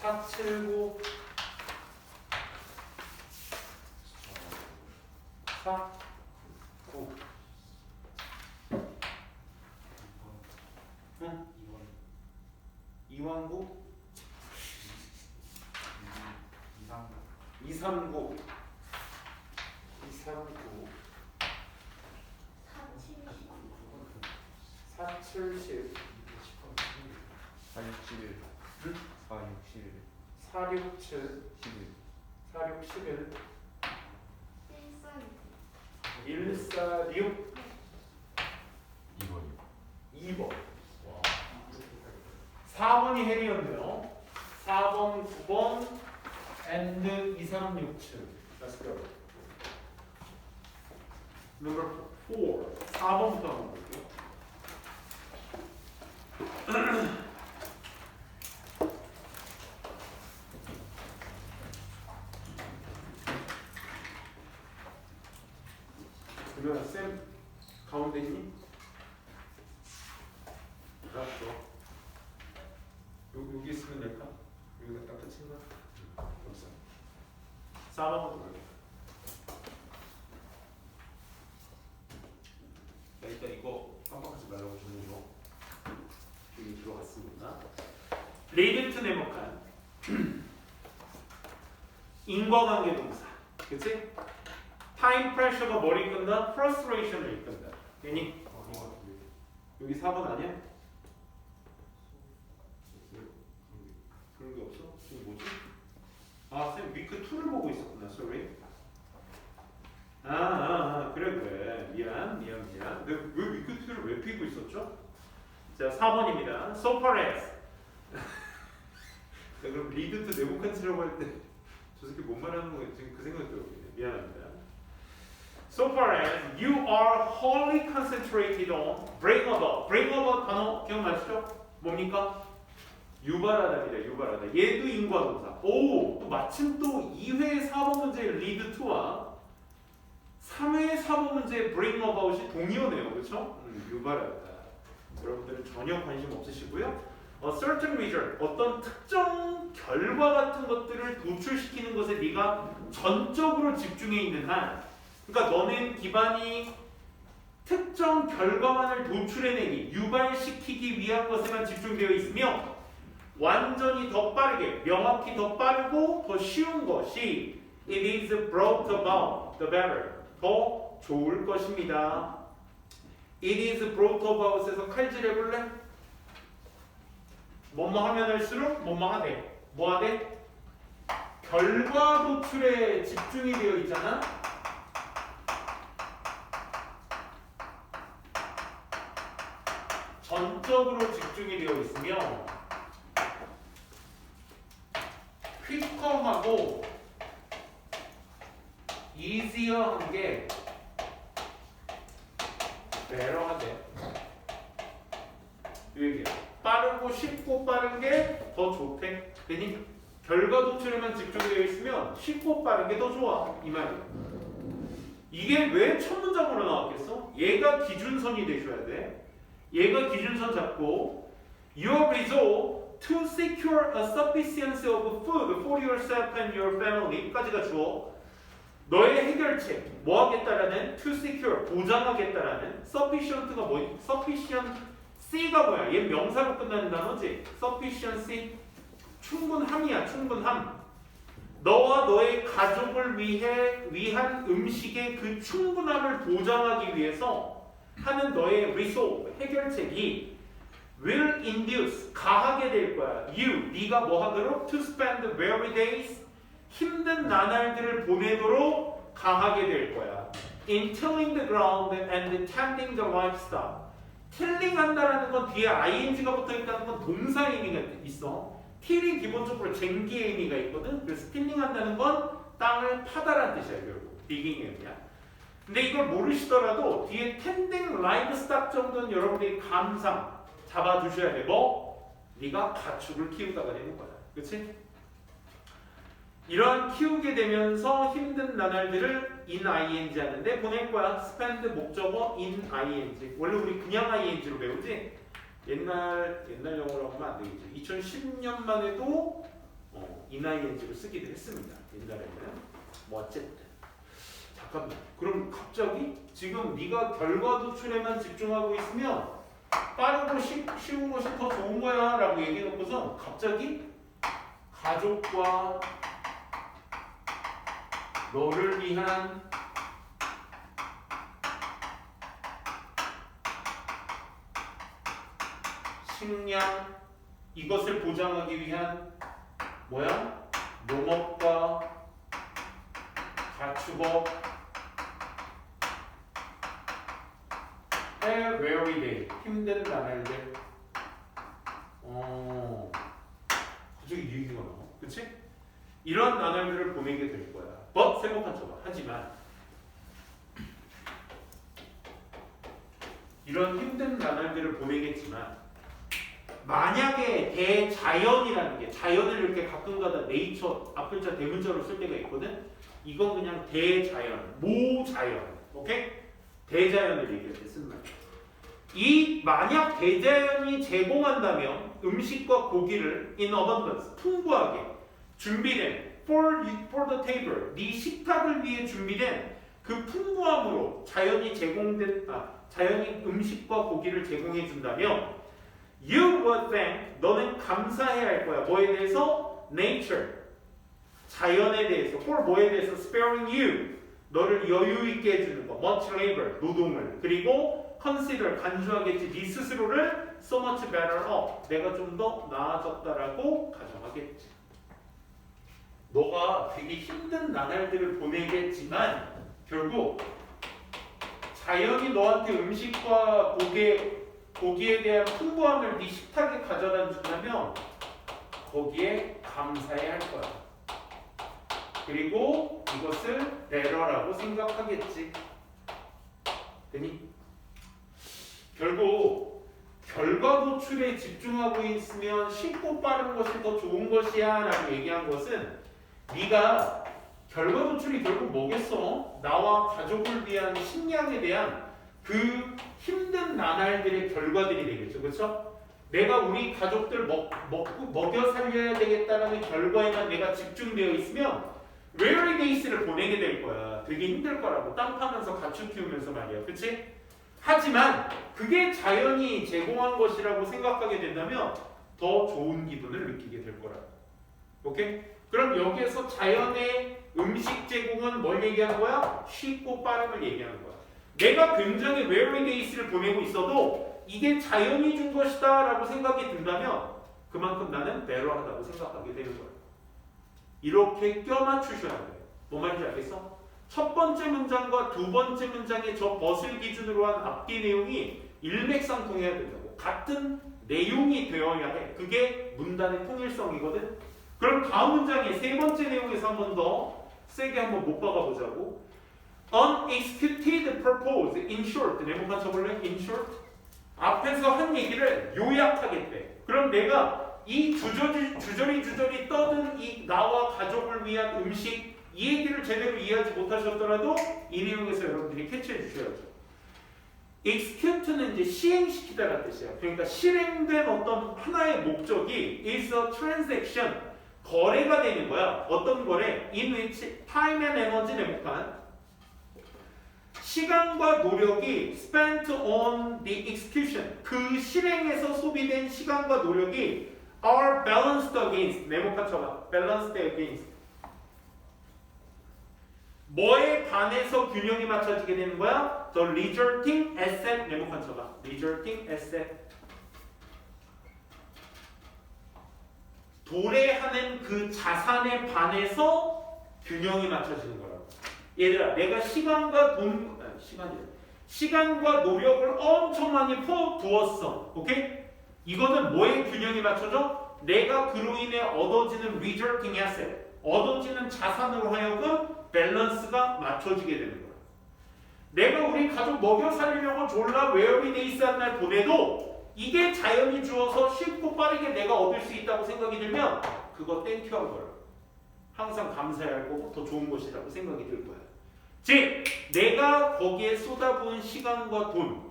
479 4 9 응? 이완구 239 470 461 응? 461 467 11 4611 146 2번 4번이 해리였네요. 4번, 9번 and 2367 Let's go. Number 4 4번부터 한번 볼게요. 그러면 쌤 가운데 있니? 알았어. 여기 있으면 될까? 여기가 딱 끝인가? 없어. 4번부터 볼게요. 자, 일단 이거 깜빡하지 말라고 정리로 여기 들어갔습니다. 리드 투 네모칸 인과관계 동사, 그치? 타임 프레셔가 뭘 이끈다? 프러스트레이션을 이끈다. 괜히? 여기 4번 아니야? 그런 게 없어? 이게 뭐지? 아, 쌤 위크 2를 보고 있었구나. sorry. 그래. 미안. 내가 왜 위크 2를 왜 피고 있었죠? 자, 4번입니다. So far as. 자, 그럼 리드 투 네모칸이라고 할 때 저 새끼 뭔 말하는 거야? 지금 그 생각이 들었거든요. 미안합니다. So far as you are wholly concentrated on bring about. bring about 단어 기억나시죠? 뭡니까? 유발하다입니다. 유발하다. 얘도 인과동사. 오, 또 마침 또 2회 4번 문제의 lead to와 3회 4번 문제의 bring about이 동의어네요. 그렇죠? 유발하다. 여러분들은 전혀 관심 없으시고요. A certain result, 어떤 특정 결과 같은 것들을 도출시키는 것에 네가 전적으로 집중해 있는 한, 그러니까 너는 기반이 특정 결과만을 도출해내기, 유발시키기 위한 것에만 집중되어 있으며 완전히 더 빠르게, 명확히 더 빠르고 더 쉬운 것이 it is brought about, the better, 더 좋을 것입니다. it is brought about에서 칼질해볼래? 뭐뭐 하면 할수록 뭐뭐 하되, 뭐 하되? 결과 도출에 집중이 되어 있잖아. 전적으로 집중이 되어 있으며 quick하고 easier한 게 better하대. 이 얘기야. 빠르고 쉽고 빠른 게 더 좋대. 괜히 결과 도출에만 집중되어 있으면 쉽고 빠른 게 더 좋아. 이 말이야. 이게 왜 첫 문장으로 나왔겠어? 얘가 기준선이 되셔야 돼. 얘가 기준선 잡고 your resolve to secure a sufficiency of food for yourself and your family까지가 주어. 너의 해결책, 뭐 하겠다라는 to secure, 보장하겠다라는 sufficient가 뭐니? sufficiency가 뭐야? 얘 명사로 끝나는 단어지? sufficiency, 충분함이야, 충분함. 너와 너의 가족을 위한 음식의 그 충분함을 보장하기 위해서 하는 너의 resolve, 해결책이 will induce, 가하게 될 거야. you, 네가 뭐 하도록? to spend weary days, 힘든 나날들을 보내도록 가하게 될 거야. in tilling the ground and tending the livestock. tilling 한다라는 건 뒤에 ing가 붙어 있다는 건 동사 의미가 있어. till이 기본적으로 쟁기의 의미가 있거든. 그래서 tilling 한다는 건 땅을 파다라는 뜻이야. 결국 digging의 의미야. 근데 이걸 모르시더라도 뒤에 tending livestock 정도는 여러분들이 감상 잡아두셔야 돼. 뭐? 네가 가축을 키우다가 되는 거야. 그치? 이러한 키우게 되면서 힘든 나날들을 in ing 하는데 보낼 거야. spend 목적어 in ing. 원래 우리 그냥 ing로 배우지? 옛날 영어로 하면 안 되겠죠. 2010년만 해도 ining를 쓰기도 했습니다. 옛날에는. 뭐 어쨌든. 잠깐만. 그럼 갑자기 지금 네가 결과 도출에만 집중하고 있으면 빠르고 쉬운 것이 더 좋은 거야 라고 얘기해놓고서 갑자기 가족과 너를 위한 식량 이것을 보장하기 위한 뭐야? 농업과 가축업 very day 힘든 나날들 갑자기 이 얘기가 나와 그치? 이런 나날들을 보내게 될 거야 but 생각한 척 하지만 이런 힘든 나날들을 보내겠지만 만약에 대자연이라는 게 자연을 이렇게 가끔가다 네이처 앞글자 대문자로 쓸 때가 있거든 이건 그냥 대자연, 모자연 오케이? 대자연을 얘기할 때 쓰는 말이야 이 만약 대자연이 제공한다면 음식과 고기를 in abundance 풍부하게 준비된 for the table 네 식탁을 위해 준비된 그 풍부함으로 자연이 자연이 음식과 고기를 제공해 준다면 you would thank 너는 감사해야 할 거야 뭐에 대해서? nature 자연에 대해서 for 뭐에 대해서? sparing you 너를 여유 있게 해주는 거 much labor 노동을 그리고 consider 간주하겠지 네 스스로를 so much better off 내가 좀 더 나아졌다라고 가정하겠지 너가 되게 힘든 나날들을 보내겠지만 결국 자연이 너한테 음식과 고기에 대한 풍부함을 네 식탁에 가져다 준다면 거기에 감사해야 할 거야. 그리고 이것을 better라고 생각하겠지. 되니? 결국 결과 도출에 집중하고 있으면 쉽고 빠른 것이 더 좋은 것이야 라고 얘기한 것은 네가 결과 도출이 결국 뭐겠어? 나와 가족을 위한 식량에 대한 그 힘든 나날들의 결과들이 되겠죠. 그렇죠? 내가 우리 가족들 먹여 살려야 되겠다는 결과에만 내가 집중되어 있으면 very days를 보내게 될 거야. 되게 힘들 거라고. 땅 파면서 가축 키우면서 말이야. 그치? 하지만 그게 자연이 제공한 것이라고 생각하게 된다면 더 좋은 기분을 느끼게 될 거라고. 오케이? 그럼 여기에서 자연의 음식 제공은 뭘 얘기하는 거야? 쉽고 빠름을 얘기하는 거야. 내가 굉장히 very days를 보내고 있어도 이게 자연이 준 것이다 라고 생각이 든다면 그만큼 나는 better하다고 생각하게 되는 거야. 이렇게 껴맞추셔야 돼요. 뭔 말인지 알겠어? 첫 번째 문장과 두 번째 문장의 저 벗을 기준으로 한 앞뒤 내용이 일맥상통해야 된다고. 같은 내용이 되어야 해. 그게 문단의 통일성이거든. 그럼 다음 문장의 세 번째 내용에서 한 번 더 세게 한번 못 박아보자고. Unexecuted purpose, in short. 네모칸 쳐볼래? in short. 앞에서 한 얘기를 요약하겠대. 그럼 내가 이 주저리 떠든 이 나와 가족을 위한 음식 이 얘기를 제대로 이해하지 못하셨더라도 이 내용에서 여러분들이 캐치해 주셔야죠. execute는 이제 시행시키다라는 뜻이야. 그러니까 실행된 어떤 하나의 목적이 is a transaction 거래가 되는 거야. 어떤 거래? in which time and energy 네모칸 시간과 노력이 spent on the execution 그 실행에서 소비된 시간과 노력이 are balanced against 네모칸 쳐봐. balanced against 뭐에 반해서 균형이 맞춰지게 되는 거야? The resulting asset 네모칸 쳐봐. resulting asset 도래하는 그 자산에 반해서 균형이 맞춰지는 거라고. 얘들아, 내가 시간과 노력을 엄청 많이 부었어. 오케이? 이거는 뭐에 균형이 맞춰져? 내가 그로 인해 얻어지는 resulting asset, 얻어지는 자산으로 하여금 밸런스가 맞춰지게 되는 거야. 내가 우리 가족 먹여 살리려고 졸라 very days한 날 보내도 이게 자연이 주어서 쉽고 빠르게 내가 얻을 수 있다고 생각이 들면 그거 땡큐한 거야. 항상 감사해야 할 거고 더 좋은 것이라고 생각이 들 거야. 즉, 내가 거기에 쏟아부은 시간과 돈,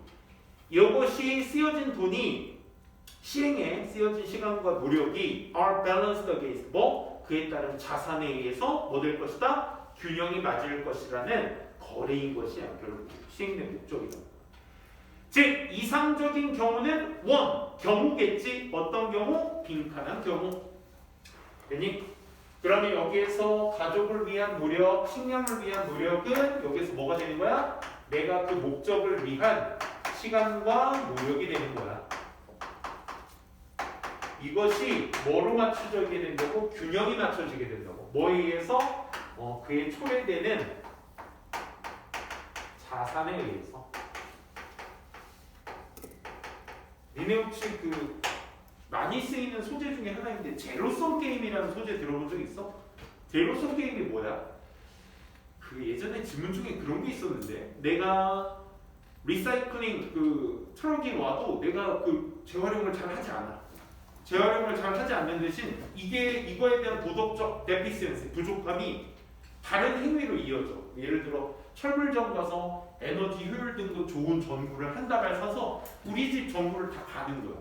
이것이 쓰여진 돈이 시행에 쓰여진 시간과 노력이 are balanced against 뭐? 그에 따른 자산에 의해서 뭐 될 것이다? 균형이 맞을 것이라는 거래인 것이야. 결국 시행된 목적이다. 즉 이상적인 경우는 원 경우겠지. 어떤 경우? 빈칸한 경우. 되니? 그러면 여기에서 가족을 위한 노력, 식량을 위한 노력은 여기서 뭐가 되는 거야? 내가 그 목적을 위한 시간과 노력이 되는 거야. 이것이 뭐로 맞춰지게 된다고? 균형이 맞춰지게 된다고. 뭐에 의해서? 그에 초래되는 자산에 의해서. 니네 혹시 그 많이 쓰이는 소재 중에 하나인데 제로섬 게임이라는 소재 들어본 적 있어? 제로섬 게임이 뭐야? 그 예전에 지문 중에 그런 게 있었는데 내가 리사이클링 그 트럭이 와도 내가 그 재활용을 잘 하지 않아. 재활용을 잘 하지 않는 대신 이거에 대한 도덕적 데피시언시, 부족함이 다른 행위로 이어져. 예를 들어 철물점 가서 에너지 효율 등도 좋은 전구를 한 다발 사서 우리 집 전구를 다 가는 거야.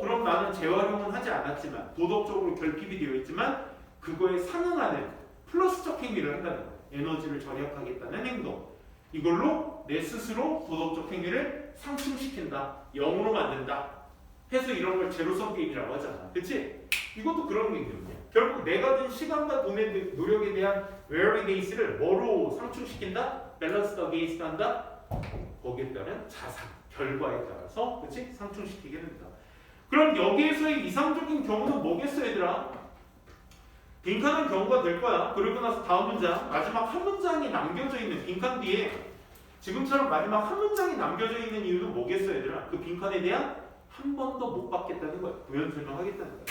그럼 나는 재활용은 하지 않았지만 도덕적으로 결핍이 되어 있지만 그거에 상응하는 플러스적 행위를 한다는 거야. 에너지를 절약하겠다는 행동. 이걸로 내 스스로 도덕적 행위를 상승시킨다. 영으로 만든다. 해서 이런 걸 제로섬 게임이라고 하잖아. 그치? 이것도 그런 개념이야. 결국 내가 든 시간과 돈의 노력에 대한 웨어리 베이스를 뭐로 상충시킨다? 밸런스 어게인스트 한다? 거기에 따른 자산, 결과에 따라서 그치? 상충시키게 된다. 그럼 여기에서의 이상적인 경우는 뭐겠어 얘들아? 빈칸은 경우가 될 거야. 그리고 나서 다음 문장, 마지막 한 문장이 남겨져 있는 빈칸 뒤에 지금처럼 마지막 한 문장이 남겨져 있는 이유는 뭐겠어 얘들아? 그 빈칸에 대한 한 번 더 못 받겠다는 거야. 부연 설명하겠다는 거야.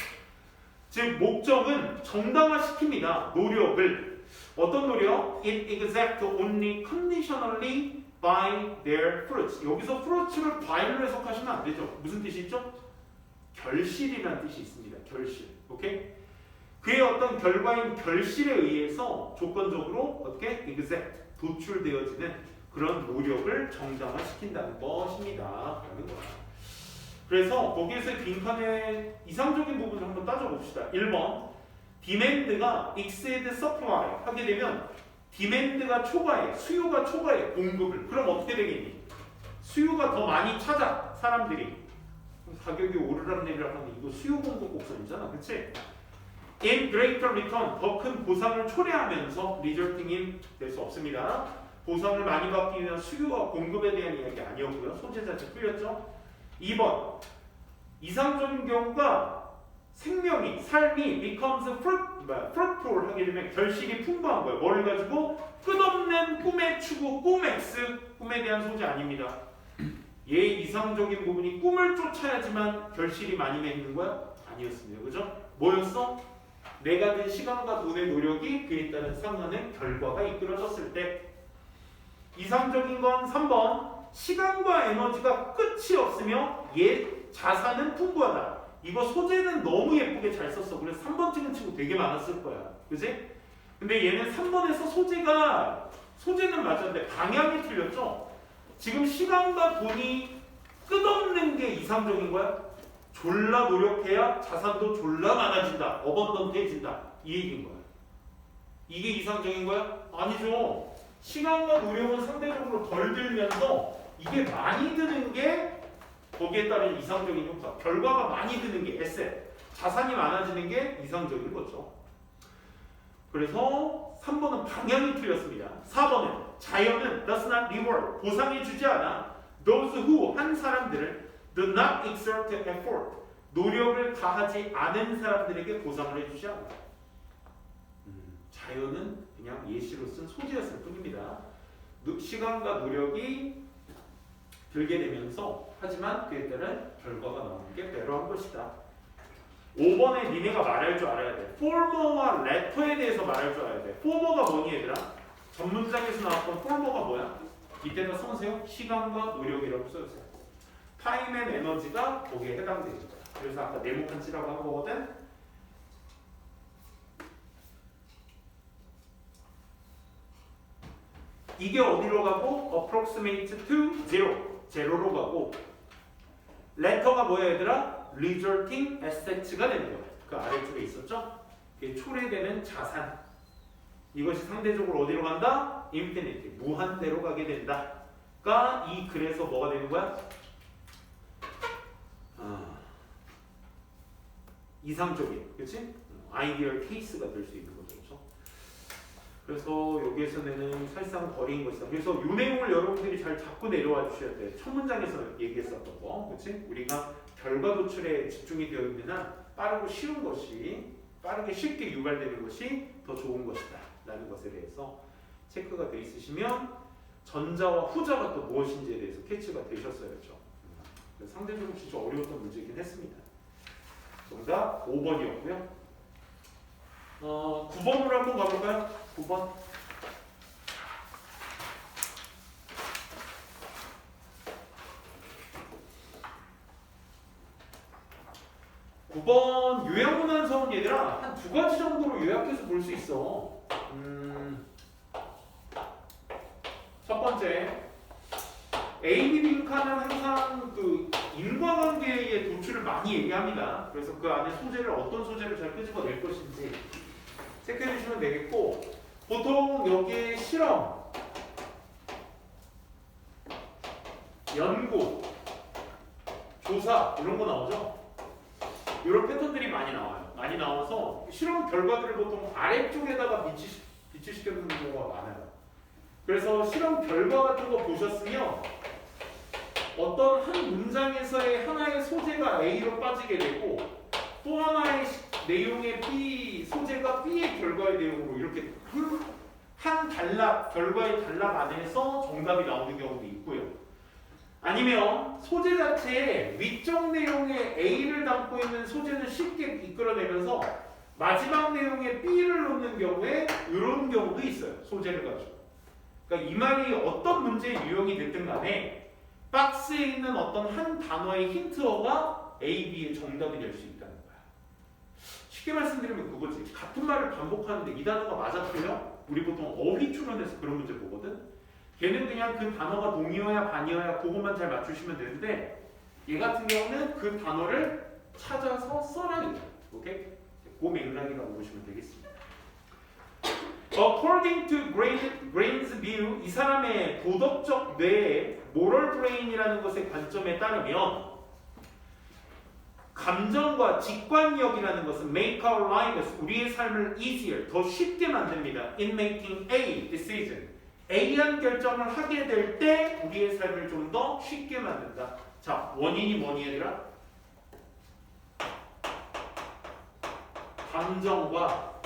즉 목적은 정당화시킵니다. 노력을. 어떤 노력? It exact only conditionally by their fruits. 여기서 fruits를 과일로 해석하시면 안 되죠. 무슨 뜻이 있죠? 결실이라는 뜻이 있습니다. 결실. 오케이? 그의 어떤 결과인 결실에 의해서 조건적으로 어떻게? exact 도출되어지는 그런 노력을 정당화시킨다는 것입니다. 라는 거야. 그래서 거기에서 빈칸의 이상적인 부분을 한번 따져봅시다. 1번 demand가 exceed supply 하게 되면 demand가 초과해, 수요가 초과해 공급을. 그럼 어떻게 되겠니? 수요가 더 많이 찾아 사람들이. 가격이 오르락내리락 하는 이거 수요 공급 곡선이잖아. 그치? in greater return 더 큰 보상을 초래하면서 resulting인 될 수 없습니다. 보상을 많이 받기 위한 수요와 공급에 대한 이야기 아니었고요. 소재 자체 풀렸죠? 2번 이상적인 경우가 생명이 삶이 becomes fruitful 하게 되면 결실이 풍부한 거예요. 뭘 가지고? 끝없는 꿈의 추구, 꿈X 꿈에 대한 소재 아닙니다. 얘 이상적인 부분이 꿈을 쫓아야지만 결실이 많이 맺는 거야? 아니었습니다. 그죠? 뭐였어? 내가 든 시간과 돈의 노력이 그에 따른 상하는 결과가 이끌어졌을 때. 이상적인 건 3번 시간과 에너지가 끝이 없으며 자산은 풍부하다. 이거 소재는 너무 예쁘게 잘 썼어. 그래서 3번 찍은 친구 되게 많았을 거야. 그지? 근데 얘는 3번에서 소재는 맞았는데 방향이 틀렸죠? 지금 시간과 돈이 끝없는 게 이상적인 거야? 졸라 노력해야 자산도 졸라 많아진다. 어번던트해진다. 이 얘기인 거야. 이게 이상적인 거야? 아니죠. 시간과 노력은 상대적으로 덜 들면서 이게 많이 드는 게 거기에 따른 이상적인 효과. 결과가 많이 드는 게 에셋. 자산이 많아지는 게 이상적인 거죠. 그래서 3번은 방향이 틀렸습니다. 4번은 자연은 does not reward. 보상해주지 않아. Those who 한 사람들을 do not exert effort. 노력을 다하지 않은 사람들에게 보상을 해주지 않아. 자연은 그냥 예시로 쓴 소재였을 뿐입니다. 시간과 노력이 들게 되면서 하지만 그에 따른 결과가 나오는 게 배로한 것이다. 5번에 니네가 말할 줄 알아야 돼. former와 letter에 대해서 말할 줄 알아야 돼. former가 뭐니 얘들아? 전문장에서 나왔던 former가 뭐야? 이때다 써보세요. 시간과 노력이라고 써주세요. time and energy가 거기에 해당되는 거야. 그래서 아까 네모칸치라고 한 거거든. 이게 어디로 가고? approximate to zero. 제로로 가고 letter가 뭐야 얘들아? resulting assets가 되는 거야. 그 아래쪽에 있었죠? 이게 초래되는 자산. 이것이 상대적으로 어디로 간다? 인피니티, 무한대로 가게 된다가 이 글에서 뭐가 되는 거야? 이상적인, 그렇지? 아이디얼 케이스가 될 수 있는 거죠. 그렇죠? 그래서 여기에서 내는 사실상 거리인 것이다. 그래서 이 내용을 여러분들이 잘 잡고 내려와 주셔야 돼. 첫 문장에서 얘기했었던 거, 그렇지? 우리가 결과 도출에 집중이 되어 있는 한 빠르고 쉬운 것이, 빠르게 쉽게 유발되는 것이 더 좋은 것이다 라는 것에 대해서 체크가 돼 있으시면 전자와 후자가 또 무엇인지에 대해서 캐치가 되셨어야죠. 상대적으로 진짜 어려웠던 문제이긴 했습니다. 정답 5번이었고요. 9번으로 한번 가볼까요? 9번. 9번 요약문헌서는 얘들아 한 두 가지 정도로 요약해서 볼 수 있어. 첫 번째, 에이비 빈칸은 항상 그 인과관계의 도출을 많이 얘기합니다. 그래서 그 안에 소재를 어떤 소재를 잘 끄집어낼 것인지 체크해 주시면 되겠고, 보통 여기에 실험, 연구, 조사 이런 거 나오죠. 이런 패턴들이 많이 나와요. 많이 나와서 실험 결과들을 보통 아래쪽에다가 비치시켜주는 경우가 많아요. 그래서 실험 결과 같은 거 보셨으면 어떤 한 문장에서의 하나의 소재가 A로 빠지게 되고 또 하나의 내용의 B 소재가 B의 결과의 내용으로 이렇게 한 단락, 결과의 단락 안에서 정답이 나오는 경우도 있고요. 아니면 소재 자체에 위쪽 내용의 A를 담고 있는 소재는 쉽게 이끌어내면서 마지막 내용에 B를 넣는 경우에 이런 경우도 있어요. 소재를 가지고. 그러니까 이 말이 어떤 문제의 유형이 됐든 간에 박스에 있는 어떤 한 단어의 힌트어가 A, B의 정답이 될 수 있다는 거야. 쉽게 말씀드리면 그거지. 같은 말을 반복하는데 이 단어가 맞아 틀려? 우리 보통 어휘 추론에서 그런 문제 보거든. 걔는 그냥 그 단어가 동의어야 반의어야 그것만 잘 맞추시면 되는데 얘 같은 경우는 그 단어를 찾아서 써라 이거야. 오케이? 그 맥락이라고 보시면 되겠습니다. According to Grain's view, 이 사람의 도덕적 뇌의 moral brain이라는 것의 관점에 따르면 감정과 직관력이라는 것은 make our lives, 우리의 삶을 easier, 더 쉽게 만듭니다. In making a decision. A한 결정을 하게 될 때 우리의 삶을 좀 더 쉽게 만든다. 자, 원인이 뭐니 얘들아? 감정과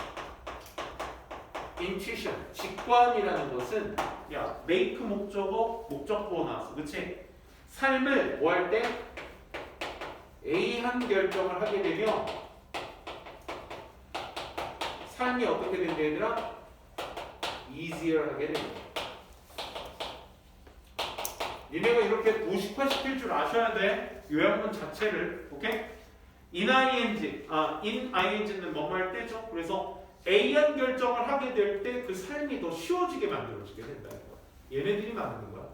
intuition, 직관이라는 것은 야, make 목적어, 목적보호 나왔어. 그치? 삶을 뭐 할 때? A한 결정을 하게 되면 삶이 어떻게 된다 얘들아? easier 하게 됩니다. 니네가 이렇게 도식화시킬 줄 아셔야 돼. 요약문 자체를. 오케이? in ing는 뭐뭐 할 때죠. 그래서 A한 결정을 하게 될 때 그 삶이 더 쉬워지게 만들어지게 된다는 거야. 얘네들이 만드는 거야.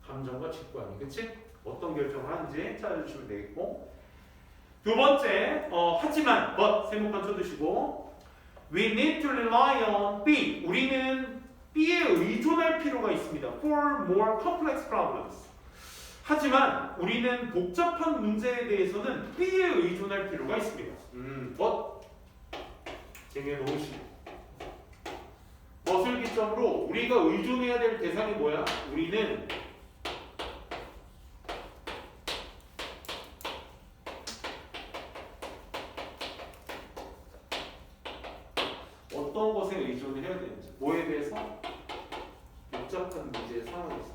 감정과 직관이. 그치? 어떤 결정을 하는지 찾아주시면 되겠고. 두 번째, 하지만, but 세모칸 쳐두시고 we need to rely on B. 우리는 B에 의존할 필요가 있습니다. For more complex problems. 하지만 우리는 복잡한 문제에 대해서는 B에 의존할 필요가 있습니다. but 쟁여놓으시고 것을 기점으로 우리가 의존해야 될 대상이 뭐야? 우리는 어떤 것에 의존을 해야 되는지, 뭐에 대해서? 복잡한 문제의 상황에서.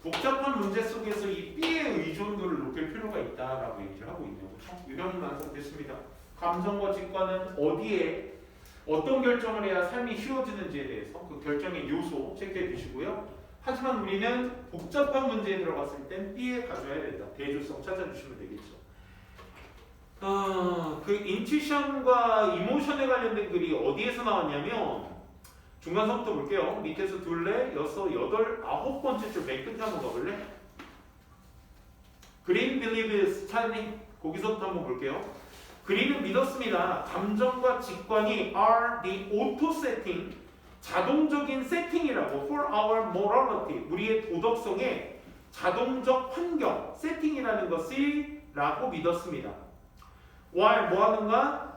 복잡한 문제 속에서 이 B의 의존도를 높일 필요가 있다라고 얘기를 하고 있네요. 그렇죠? 유형이 완성됐습니다. 감정과 직관은 어디에 어떤 결정을 해야 삶이 쉬워지는지에 대해서 그 결정의 요소 체크해 주시고요. 하지만 우리는 복잡한 문제에 들어갔을 땐 B에 가져야 된다. 대조성 찾아주시면 되겠죠. 그 인투이션과 이모션에 관련된 글이 어디에서 나왔냐면 중간서부터 볼게요. 밑에서 둘레, 여섯, 여덟, 아홉 번째 줄 맨 끝에 한번 가볼래? Green believes 찾니? 거기서부터 한번 볼게요. 그린은 믿었습니다. 감정과 직관이 are the auto setting, 자동적인 세팅이라고 for our morality, 우리의 도덕성의 자동적 환경, 세팅이라는 것이 라고 믿었습니다. while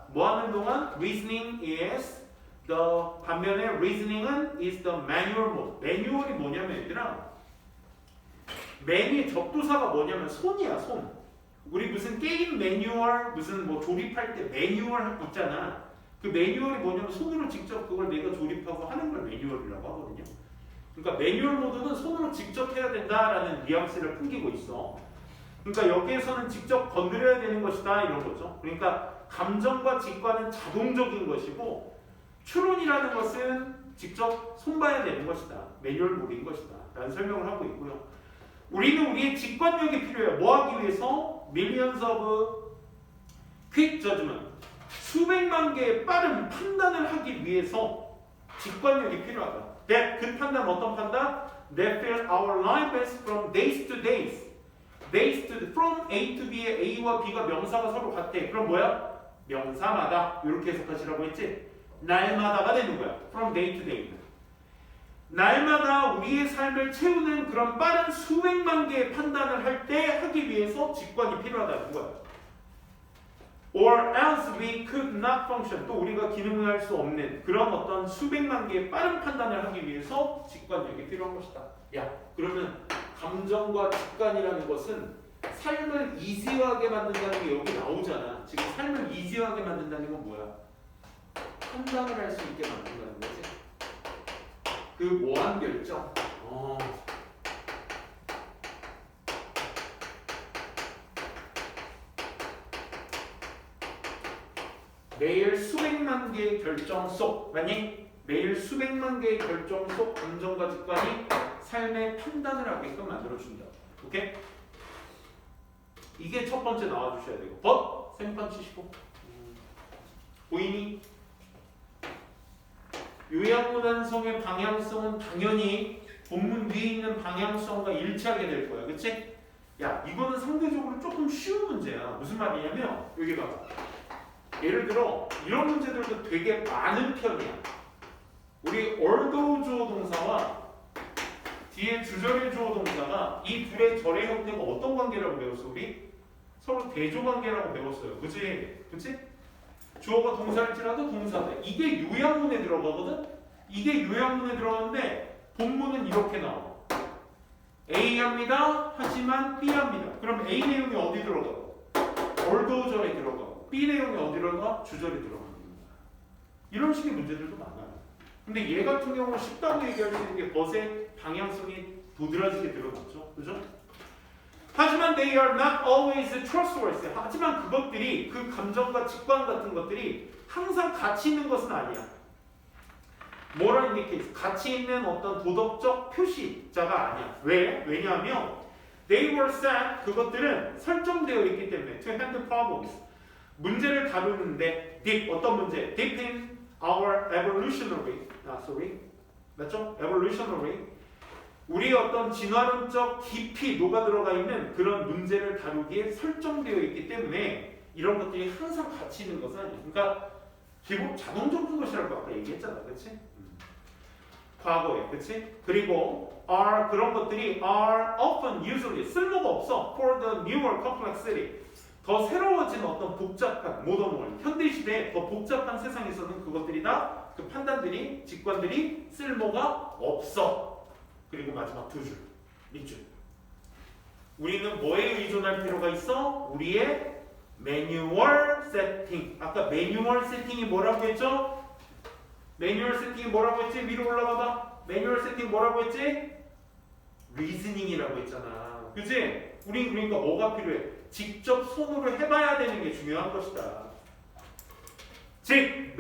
뭐 하는 동안 reasoning is the 반면에 reasoning은 is the manual mode. 매뉴얼이 뭐냐면 얘들아, 매뉴 접두사가 뭐냐면 손이야, 손. 우리 무슨 게임 매뉴얼, 무슨 뭐 조립할 때 매뉴얼 있잖아. 그 매뉴얼이 뭐냐면 손으로 직접 그걸 내가 조립하고 하는 걸 매뉴얼이라고 하거든요. 그러니까 매뉴얼 모드는 손으로 직접 해야 된다라는 뉘앙스를 풍기고 있어. 그러니까 여기에서는 직접 건드려야 되는 것이다 이런 거죠. 그러니까 감정과 직관은 자동적인 것이고 추론이라는 것은 직접 손봐야 되는 것이다. 매뉴얼 모드인 것이다. 라는 설명을 하고 있고요. 우리는 우리의 직관력이 필요해요. 뭐 하기 위해서? Millions of quick judgment. 수백만 개의 빠른 판단을 하기 위해서 직관력이 필요하다. 그 판단 어떤 판단? That fill our lives from days to days. days to from A to B의 A와 B가 명사가 서로 같대. 그럼 뭐야? 명사마다 이렇게 해석하시라고 했지? 날마다가 되는 거야. From day to day. 날마다 우리의 삶을 채우는 그런 빠른 수백만 개의 판단을 할 때 하기 위해서 직관이 필요하다는 거야. Or else we could not function. 또 우리가 기능을 할 수 없는 그런 어떤 수백만 개의 빠른 판단을 하기 위해서 직관력이 필요한 것이다. 야, 그러면 감정과 직관이라는 것은 삶을 이지하게 만든다는 게 여기 나오잖아. 지금 삶을 이지하게 만든다는 건 뭐야? 판단을 할 수 있게 만든다는 거지. 그 뭐한 결정. 매일 수백만 개의 결정 속, 맞니? 매일 수백만 개의 결정 속 감정과 직관이 삶의 판단을 하게끔 만들어준다. 오케이? 이게 첫 번째 나와주셔야 되고. 생판 치시고. 보이니? 요양문안성의 방향성은 당연히 본문 위에 있는 방향성과 일치하게 될 거야. 그치? 야, 이거는 상대적으로 조금 쉬운 문제야. 무슨 말이냐면, 여기 봐봐. 예를 들어 이런 문제들도 되게 많은 편이야. 우리 although 주어 동사와 뒤에 주절의 주어 동사가 이 둘의 절의 형태가 어떤 관계라고 배웠어? 우리 서로 대조 관계라고 배웠어요. 그치? 그치? 주어가 동사일지라도 동사돼. 이게 요양문에 들어가거든? 이게 요양문에 들어가는데 본문은 이렇게 나와. A 합니다. 하지만 B 합니다. 그럼 A 내용이 어디 들어가? although 절에 들어가. B 내용이 어디로 가? 주절에 들어갑니다. 이런 식의 문제들도 많아요. 근데 얘 같은 경우는 쉽다고 얘기할 수 있는 게 벗의 방향성이 도드라지게 드러났죠. 그죠? 하지만 they are not always trustworthy. 하지만 그것들이, 그 감정과 직관 같은 것들이 항상 가치 있는 것은 아니야. moral indicators, 가치 있는 어떤 도덕적 표시자가 아니야. 왜? 왜냐하면 they were set, 그것들은 설정되어 있기 때문에 to handle problems, 문제를 다루는데 deep, 어떤 문제? deep in our evolutionary, 맞죠? evolutionary, 우리의 어떤 진화론적 깊이 녹아 들어가 있는 그런 문제를 다루기에 설정되어 있기 때문에 이런 것들이 항상 가치 있는 것은 아니에요. 그러니까 기본 자동적인 것이라고 아까 얘기했잖아, 그렇지? 과거에, 그렇지? 그리고 are, 그런 것들이 are often, usually 쓸모가 없어 for the newer complexity, 더 새로워진 어떤 복잡한 모던 월, 현대 시대에 더 복잡한 세상에서는 그것들이 다, 그 판단들이, 직관들이 쓸모가 없어. 그리고 마지막 두 줄, 밑줄. 우리는 뭐에 의존할 필요가 있어? 우리의 매뉴얼 세팅. 아까 매뉴얼 세팅이 뭐라고 했죠? 매뉴얼 세팅이 뭐라고 했지? 위로 올라가봐. 매뉴얼 세팅 뭐라고 했지? 리즈닝이라고 했잖아. 그치? 우린 그러니까 뭐가 필요해? 직접 손으로 해봐야 되는 게 중요한 것이다. 즉,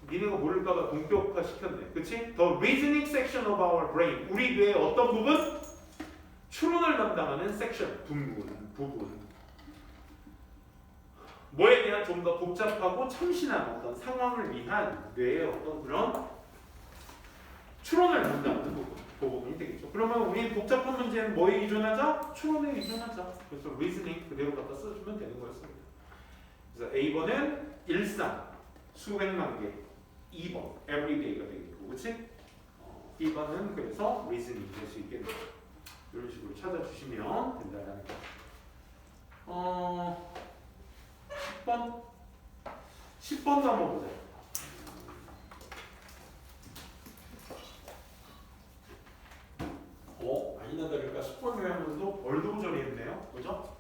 니네가 모를까봐 동격화 시켰네. 그치? The reasoning section of our brain. 우리 뇌의 어떤 부분? 추론을 담당하는 섹션, 부분. 뭐에 대한 좀 더 복잡하고 참신한 어떤 상황을 위한 뇌의 어떤 그런 추론을 담당하는 부분. 그 부분이 되겠죠. 그러면 우리 복잡한 문제는 뭐에 의존하자? 추론에 의존하자. 그래서 reasoning 그대로 갖다 써주면 되는 거였습니다. 그래서 A번은 일상, 수백만 개. 2번, everyday가 되겠고, 그치? B번은 그래서 reasoning 될 수 있게 되죠. 이런 식으로 찾아주시면 된다는 거. 10번? 10번도 한번 보자. 아니나 다를까 10번 요약문도 얼도우전이 했네요. 그죠?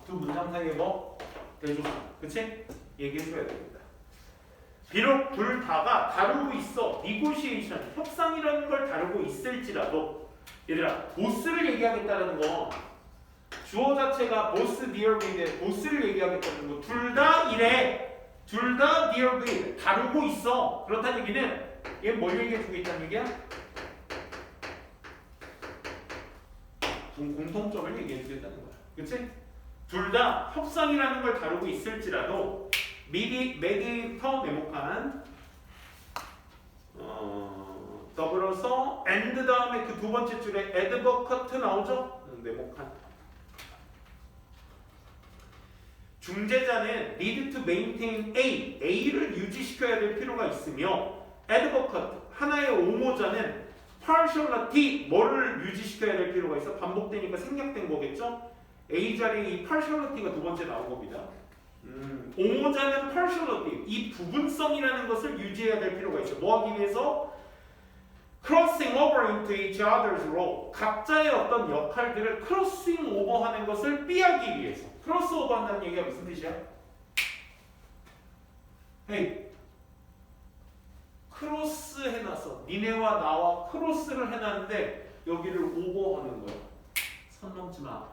두 문장 사이에 뭐? 대조사. 그치? 얘기해줘야 됩니다. 비록 둘 다가 다루고 있어. negotiation, 협상이라는 걸 다루고 있을지라도 얘들아, 보스를 얘기하겠다는 거 주어 자체가 boss deal with, 보스를 얘기하겠다는 거 둘 다 이래. 둘 다 deal with, 다루고 있어. 그렇다는 얘기는 얘 뭘 얘기해주고 있다는 얘기야? 공통점을 얘기해주겠다는 거야. 그치? 둘 다 협상이라는 걸 다루고 있을지라도 메디터 네모칸 더불어서 and 다음에 그 두 번째 줄에 advocate 나오죠? 네모칸 중재자는 need to maintain A를 유지시켜야 될 필요가 있으며 advocate 하나의 옹호자는 partiality 뭐를 유지시켜야 될 필요가 있어? 반복되니까 생략된 거겠죠? A 자리에 이 partiality가 두 번째 나온 겁니다. 옹호자는 partiality 이 부분성이라는 것을 유지해야 될 필요가 있어. 뭐 하기 위해서? crossing over into each other's role 각자의 어떤 역할들을 crossing over 하는 것을 피하기 위해서. 크로스 오버 한다는 얘기가 무슨 뜻이야? 헤이 크로스 해놨어. 니네와 나와 크로스를 해놨는데 여기를 오버하는 거야. 선 넘지 마.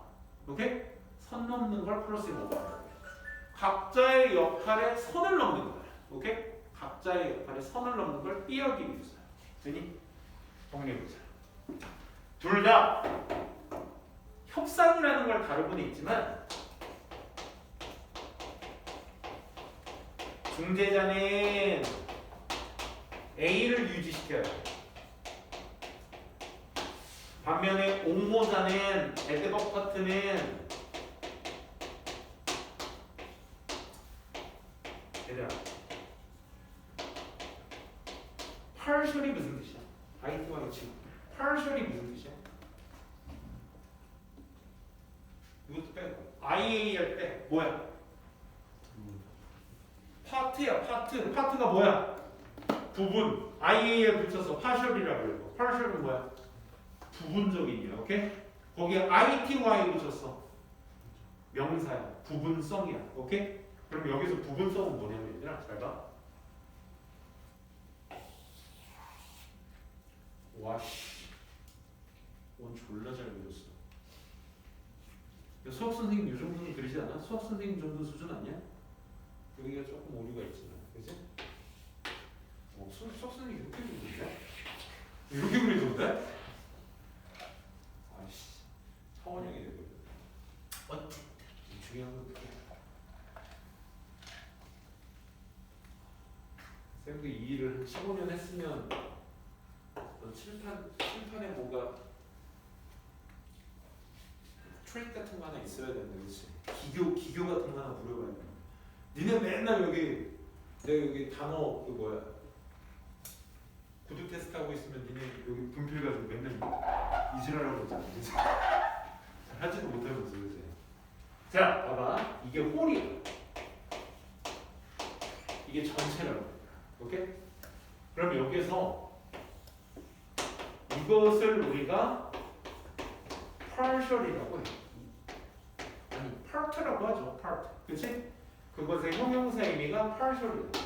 오케이? 선 넘는 걸 크로싱 오버. 각자의 역할에 선을 넘는 거야. 오케이? 각자의 역할에 선을 넘는 걸 피하기 위해서. 되니? 정리해보자. 둘 다 협상이라는 걸 다루고는 있지만 중재자는 A를 유지시켜야 돼. 반면에 옹호자는 advocate는 얘들아 partial이 무슨 뜻이야? IT와 같이 partial이 무슨 뜻이야? 이것도 빼고 IA 할 때 뭐야? 파트야. 파트가 뭐야? 부분. IA에 붙여서 partial이라고 해요. partial은 뭐야? 부분적인이야. 오케이? 거기에 ITY 붙였어. 명사야. 부분성이야. 오케이? 그럼 여기서 부분성은 뭐냐면 얘들아 잘 봐. 와씨. 원 졸라 잘 그렸어. 수학 선생님 요 정도는 그리지 않아? 수학 선생님 정도 수준 아니야? 여기가 조금 오류가 있지만, 그치? 수학 선생님 이렇게 그리던데? 이렇게 그리던데? 아이씨, 차원형이 되거든. 어쨌든 중요한 건 그게. 쌤도 이 일을 한 15년 했으면 칠판에 뭔가 트릭 같은 거 하나 있어야 되는데, 그치? 기교 같은 거 하나 부려봐야 돼. 니네 맨날 여기 내가 여기 단어 그 뭐야 구두 테스트 하고 있으면 니네 여기 분필 가지고 맨날 이지랄하고 있잖아. 하지도 못하면서 그지. 자 봐봐 이게 홀이야. 이게 전체라고. 오케이? 그럼 여기서 이것을 우리가 partial이라고 해. 아니 part라고 하죠. part. 그치? 그것의 형용사 의미가 partial이다.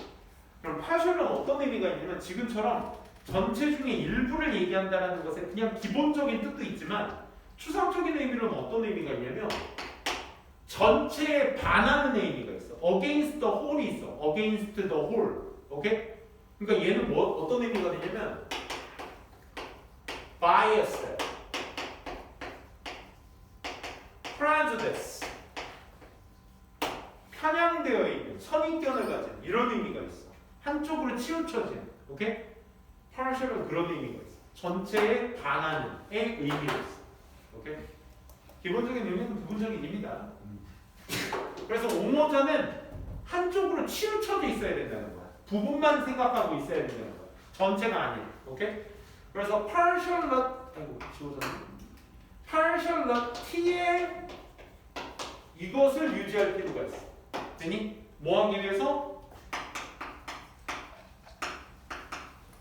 그럼 partial은 어떤 의미가 있냐면 지금처럼 전체 중에 일부를 얘기한다는 것에 그냥 기본적인 뜻도 있지만 추상적인 의미로는 어떤 의미가 있냐면 전체에 반하는 의미가 있어. against the whole이 있어. against the whole. 오케이? 그러니까 얘는 어떤 의미가 되냐면 bias, prejudice 편향되어 있는 선입견을 가진 이런 의미가 있어. 한쪽으로 치우쳐진. 오케이? partial은 그런 의미가 있어. 전체에 반하는의 의미를 써. 오케이? 기본적인 의미는 부분적인 의미다. 그래서 옹호자는 한쪽으로 치우쳐져 있어야 된다는 거야. 부분만 생각하고 있어야 된다는 거야. 전체가 아니야. 오케이? 그래서 partial not 아이고 지워졌네. partial not t에 이것을 유지할 필요가 있어. 되니? 뭐 하기 위해서?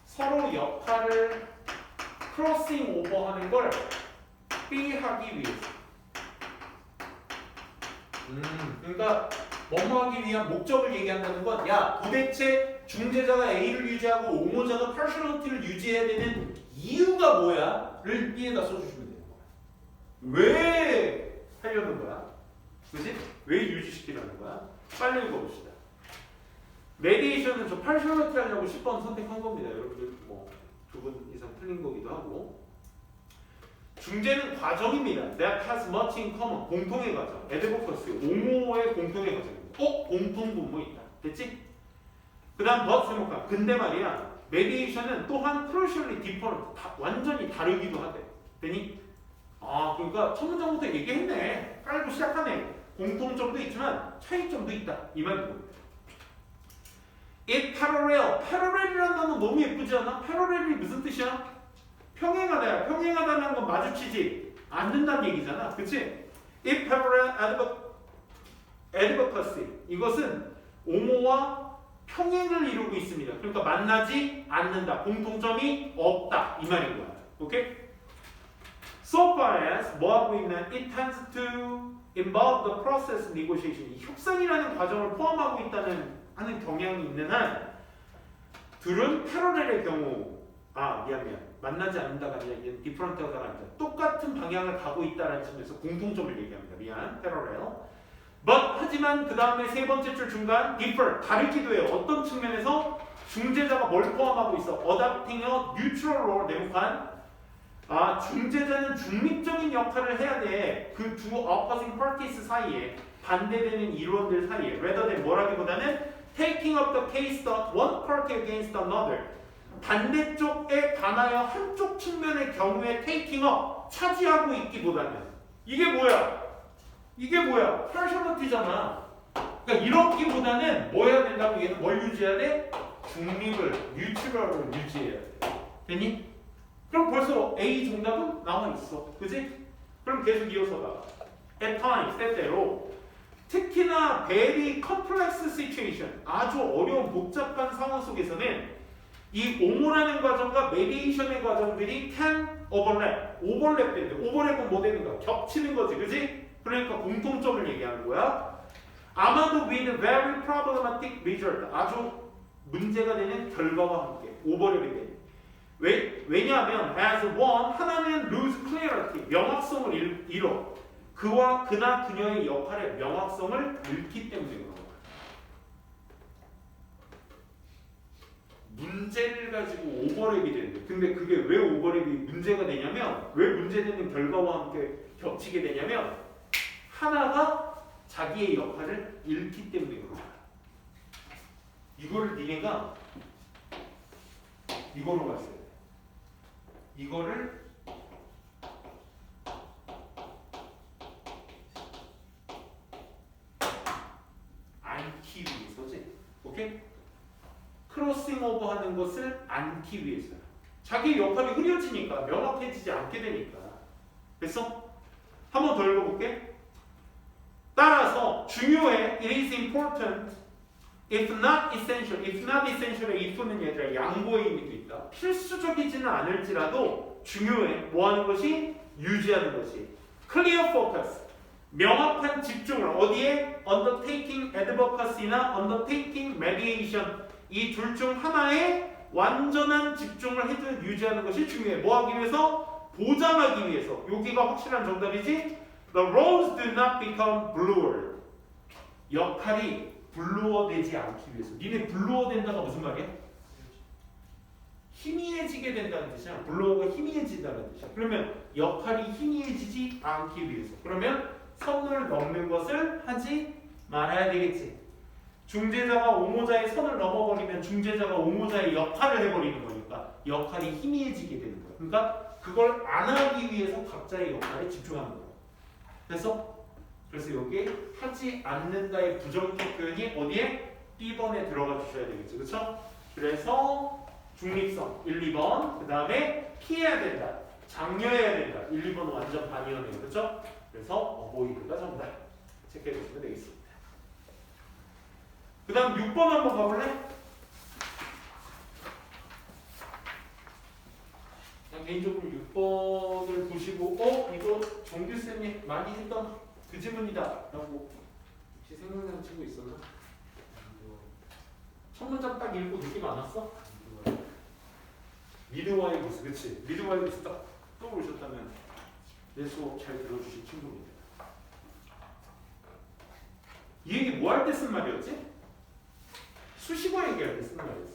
서로 역할을 크로싱 오버하는 걸 B하기 위해서. 그러니까 뭐뭐 하기 위한 목적을 얘기한다는 건 야 도대체 중재자가 A를 유지하고 옹호자가 partiality를 유지해야 되는 이유가 뭐야?를 B에다 써주시면 되는 거야. 왜 하려는 거야? 그지? 왜 유지시키려는 거야? 빨리 읽어봅시다. 메디에이션은 저 partiality 하려고 10번 선택한 겁니다. 여러분들 뭐 두 분 이상 틀린 거기도 하고. 중재는 과정입니다. That has much in common. 공통의 과정. advocacy. 옹호의 공통의 과정입니다. 공통분모 있다. 됐지? 그 다음 but 세모칸. 근데 말이야. mediation은 또한 crucially different. 완전히 다르기도 하대. 되니? 그러니까 첫 문장부터 얘기했네. 깔고 시작하네. 공통점도 있지만 차이점도 있다. 이 말이고. It parallel. parallel이라는 단어 너무 예쁘지 않아? parallel이 무슨 뜻이야? 평행하다. 평행하다는 건 마주치지 않는다는 얘기잖아. 그치? It parallel advocacy. 이것은 옹호와 평행을 이루고 있습니다. 그러니까 만나지 않는다. 공통점이 없다. 이 말인 거야. 오케이? So far as 뭐 하고 있나? It tends to involve the process negotiation. 협상이라는 과정을 포함하고 있다는 하는 경향이 있는 한 둘은 패러렐의 경우 미안 만나지 않는다가 아니라 디퍼런트가 아니라 똑같은 방향을 가고 있다는 점에서 공통점을 얘기합니다. 미안 패러렐. But 하지만 그 다음에 세 번째 줄 중간 differ 다르기도 해요. 어떤 측면에서 중재자가 뭘 포함하고 있어? Adopting a neutral role 내목한 중재자는 중립적인 역할을 해야 돼. 그 두 opposing parties 사이에 반대되는 이론들 사이에 rather than 뭐라기보다는 taking up the case of one party against another. 반대쪽에 관하여 한쪽 측면의 경우에 taking up 차지하고 있기보다는 이게 뭐야? partiality잖아. 그러니까 이렇기보다는 뭐 해야 된다고 얘는 뭘 유지해야 돼? 중립을, 뉴트럴을 유지해야 돼. 됐니? 그럼 벌써 A 정답은 나와 있어. 그지? 그럼 계속 이어서 가. At times, 때때로 특히나 very complex situation, 아주 어려운 복잡한 상황 속에서는 이 옹호라는 과정과 메디에이션의 과정들이 can overlap, 오버랩되는데 오버랩은 뭐 되는 거야? 겹치는 거지, 그지? 그러니까 공통점을 얘기하는 거야. 아마도 with very problematic result, 아주 문제가 되는 결과와 함께 오버랩이 돼. 왜냐하면 as one, 하나는 lose clarity, 명확성을 잃어. 그나 그녀의 역할의 명확성을 잃기 때문에 그런 거야. 문제를 가지고 오버랩이 되는데 근데 그게 왜 오버랩이 문제가 되냐면 왜 문제되는 결과와 함께 겹치게 되냐면 하나가 자기의 역할을 잃기 때문에 그런 거야. 이거를 니네가 이거로 봤어야 돼. 이거를 않기 위해서지. 오케이? 크로싱 오버 하는 것을 않기 위해서야. 자기 역할이 흐려지니까 명확해지지 않게 되니까. 됐어? 한 번 더 읽어볼게. 따라서 중요해. It is important. If not essential. If not essential의 if는 얘들아 양보의 의미도 있다. 필수적이지는 않을지라도 중요해. 뭐 하는 것이? 유지하는 것이. Clear focus. 명확한 집중을 어디에? Undertaking advocacy나 undertaking mediation 이 둘 중 하나에 완전한 집중을 해도 유지하는 것이 중요해. 뭐 하기 위해서? 보장하기 위해서. 여기가 확실한 정답이지? The roles do not become bluer. 역할이 블루어되지 않기 위해서. 니네 블루어된다가 무슨 말이야? 희미해지게 된다는 뜻이야. 블루어가 희미해진다는 뜻이야. 그러면 역할이 희미해지지 않기 위해서. 그러면 선을 넘는 것을 하지 말아야 되겠지. 중재자가 옹호자의 선을 넘어버리면 중재자가 옹호자의 역할을 해버리는 거니까 역할이 희미해지게 되는 거예요. 그러니까 그걸 안 하기 위해서 각자의 역할에 집중하는 거예요. 그래서 여기 하지 않는다의 부정격 표현이 어디에? B번에 들어가 주셔야 되겠죠. 그렇죠? 그래서 중립성 1, 2번 그 다음에 피해야 된다. 장려해야 된다. 1, 2번은 완전 반이었네요. 그렇죠? 그래서 어보이드가 정답 체크해 주시면 되겠습니다. 그 다음 6번 한번 가볼래? 그냥 개인적으로 6번을 보시고 이거 정규쌤이 많이 했던 그 지문이다 라고 혹시 생각나는 친구 있었나? 첫 문장 딱 읽고 느낌 안 왔어? 미드와이브스 그치? 미드와이브스 딱 떠오르셨다면 내 수업 잘 들어주신 친구입니다. 이 얘기 뭐 할 때 쓴 말이었지? 수식어 얘기할 때 쓴 말이었어.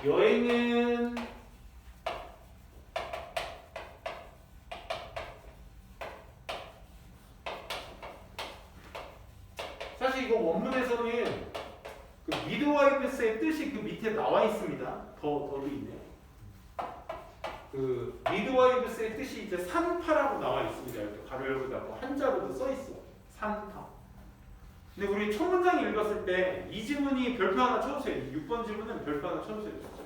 여행은 사실 이거 원문에서는 그 미드와이브스의 뜻이 그 밑에 나와 있습니다. 더도 있네요. 그 미드와이브스의 뜻이 이제 산파라고 나와 있습니다. 이렇게 가로 열고 한자로도 써 있어. 산파. 근데 우리 첫 문장 읽었을 때 이 지문이 별표 하나 쳐주세요. 6번 지문은 별표 하나 쳐주세요. 진짜.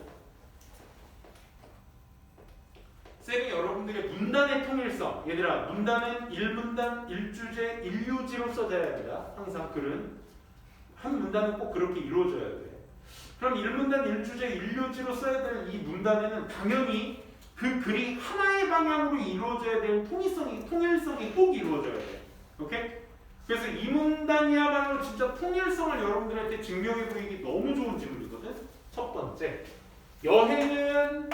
쌤이 여러분들의 문단의 통일성, 얘들아 문단은 1문단 1주제 1유지로 써져야 합니다. 항상 글은 한 문단은 꼭 그렇게 이루어져야 돼. 그럼 1문단 1주제 1유지로 써야 될 이 문단에는 당연히 그 글이 하나의 방향으로 이루어져야 될 통일성이 꼭 이루어져야 돼. 오케이? 그래서 이 문단이야말로 진짜 통일성을 여러분들한테 증명해 보이기 너무 좋은 지문이거든. 첫 번째, 여행은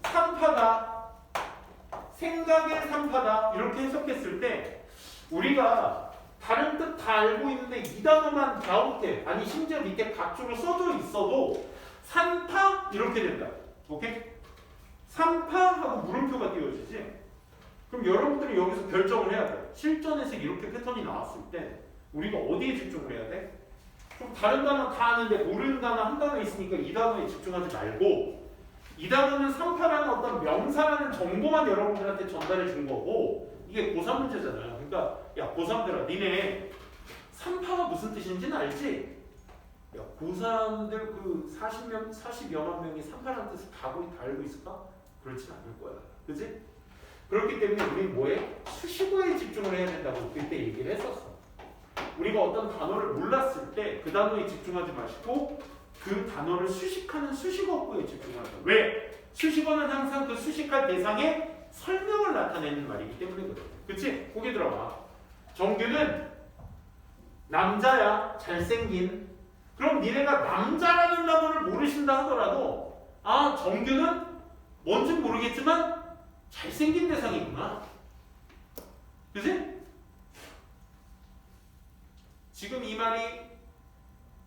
산파다, 생각의 산파다 이렇게 해석했을 때 우리가 다른 뜻 다 알고 있는데 이 단어만 갸웃해 아니 심지어 밑에 각주로 써져 있어도 산파 이렇게 된다. 오케이? 산파하고 물음표가 띄워지지. 그럼 여러분들이 여기서 결정을 해야 돼. 실전에서 이렇게 패턴이 나왔을 때 우리가 어디에 집중을 해야 돼? 좀 다른 단어 다 아는데 모르는 단어 한 단어 있으니까 이 단어에 집중하지 말고 이 단어는 산파라는 어떤 명사라는 정보만 여러분들한테 전달해 준 거고 이게 고3 문제잖아요. 그러니까 야 고3들아 니네 산파가 무슨 뜻인지는 알지? 야 고3들 그 40여만 명이 산파라는 뜻을 다 알고 있을까? 그렇진 않을 거야. 그치? 그렇기 때문에 우리는 뭐에? 수식어에 집중을 해야 된다고 그때 얘기를 했었어. 우리가 어떤 단어를 몰랐을 때 그 단어에 집중하지 마시고 그 단어를 수식하는 수식어구에 집중하자. 왜? 수식어는 항상 그 수식할 대상의 설명을 나타내는 말이기 때문이거든. 그치? 거기 들어봐. 정규는 남자야. 잘생긴. 그럼 니네가 남자라는 단어를 모르신다 하더라도 아 정규는 뭔진 모르겠지만 잘생긴 대상이구나. 그치? 지금 이 말이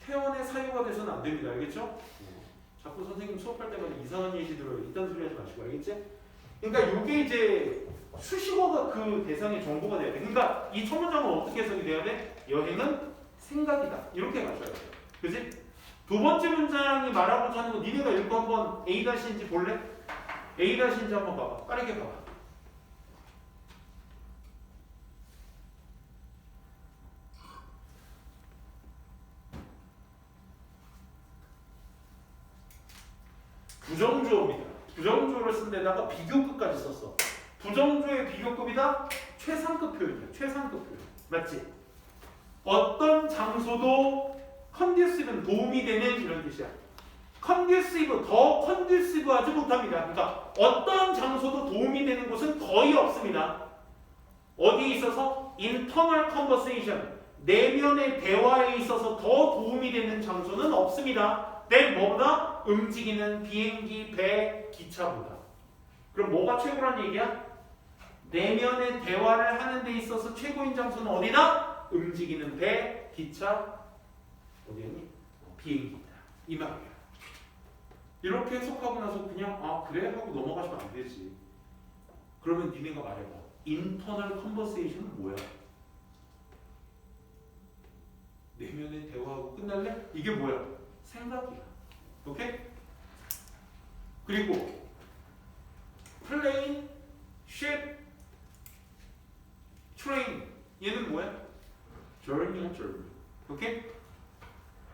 태원의 사유가 돼서는 안 됩니다. 알겠죠? 자꾸 선생님 수업할 때마다 이상한 예시 들어요. 이딴 소리 하지 마시고. 알겠지? 그러니까 이게 이제 수식어가 그 대상의 정보가 돼야 돼. 그러니까 이 첫 문장은 어떻게 해석이 돼야 돼? 여행은 생각이다. 이렇게 가셔야 돼. 그치? 두 번째 문장이 말하고자 하는 거 니네가 읽고 한번 A-인지 볼래? A-인지 한번 봐봐. 빠르게 봐봐. 부정주어입니다. 부정주어를 쓴 데다가 비교급까지 썼어. 부정주어의 비교급이다? 최상급 표현이야. 최상급 표현. 맞지? 어떤 장소도 컨듀시브는 도움이 되는 이런 뜻이야. 컨듀시브, 더 컨듀시브하지 못합니다. 그러니까 어떤 장소도 도움이 되는 곳은 거의 없습니다. 어디에 있어서? internal conversation, 내면의 대화에 있어서 더 도움이 되는 장소는 없습니다. 뭐보다? 움직이는 비행기, 배, 기차보다. 그럼 뭐가 최고란 얘기야? 내면의 대화를 하는 데 있어서 최고인 장소는 어디다? 움직이는 배, 기차, 어디였니? 비행기다. 이 말이야. 이렇게 해석하고 나서 그냥 아 그래? 하고 넘어가시면 안 되지. 그러면 니네가 말해봐. internal conversation은 뭐야? 내면의 대화하고 끝날래? 이게 뭐야? 생각이야. 오케이? 그리고 plane, ship, train 얘는 뭐야? journey야 journey. 오케이?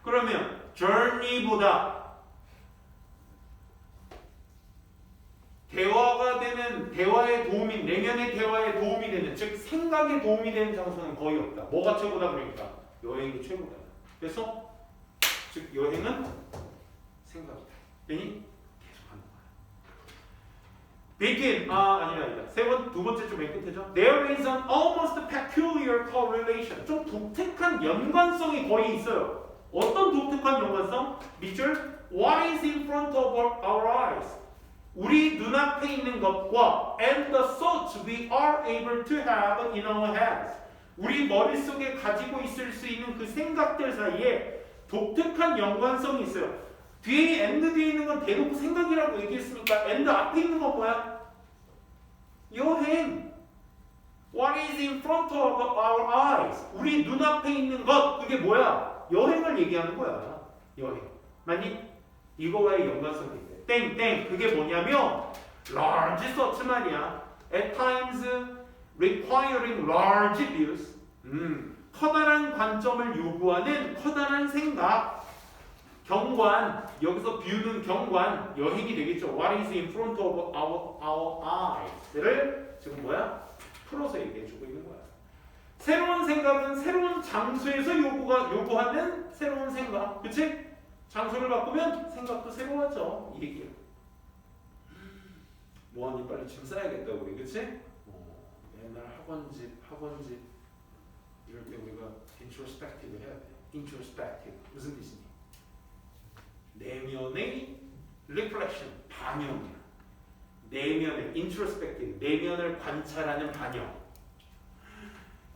그러면 journey보다 대화가 되는 대화에 도움이 내면의 대화에 도움이 되는 즉 생각에 도움이 되는 장소는 거의 없다. 뭐가 최고다 그러니까 여행이 최고다. 그래서 즉 여행은 생각이다. 괜히 계속하는 거야. begin 아니다. 두 번째 좀 맨 끝이죠. There is an almost peculiar correlation. 좀 독특한 연관성이 거의 있어요. 어떤 독특한 연관성? 밑줄 What is in front of our eyes? 우리 눈앞에 있는 것과 and the thoughts we are able to have in our heads. 우리 머릿속에 가지고 있을 수 있는 그 생각들 사이에 독특한 연관성이 있어요. 뒤에 and 뒤에 있는 건 대놓고 생각이라고 얘기했으니까 and 앞에 있는 건 뭐야? 여행. What is in front of our eyes? 우리 눈앞에 있는 것 그게 뭐야? 여행을 얘기하는 거야. 여행. 맞니? 이거와의 연관성이 있대. 땡땡 그게 뭐냐면 large thoughts 말이야. At times requiring large views. 커다란 관점을 요구하는 커다란 생각. 경관 여기서 view는 경관 여행이 되겠죠. What is in front of our eyes를 지금 뭐야? 풀어서 얘기해주고 있는 거야. 새로운 생각은 새로운 장소에서 요구하는 새로운 생각. 그치? 장소를 바꾸면 생각도 새로워져. 이 얘기야. 뭐하니 빨리 짐 싸야겠다 우리. 그치? 맨날 학원집 이럴 때 우리가 introspective 해야 돼. introspective 무슨 뜻이니? 내면의 reflection 반영이야. 내면의 introspective 내면을 관찰하는 반영.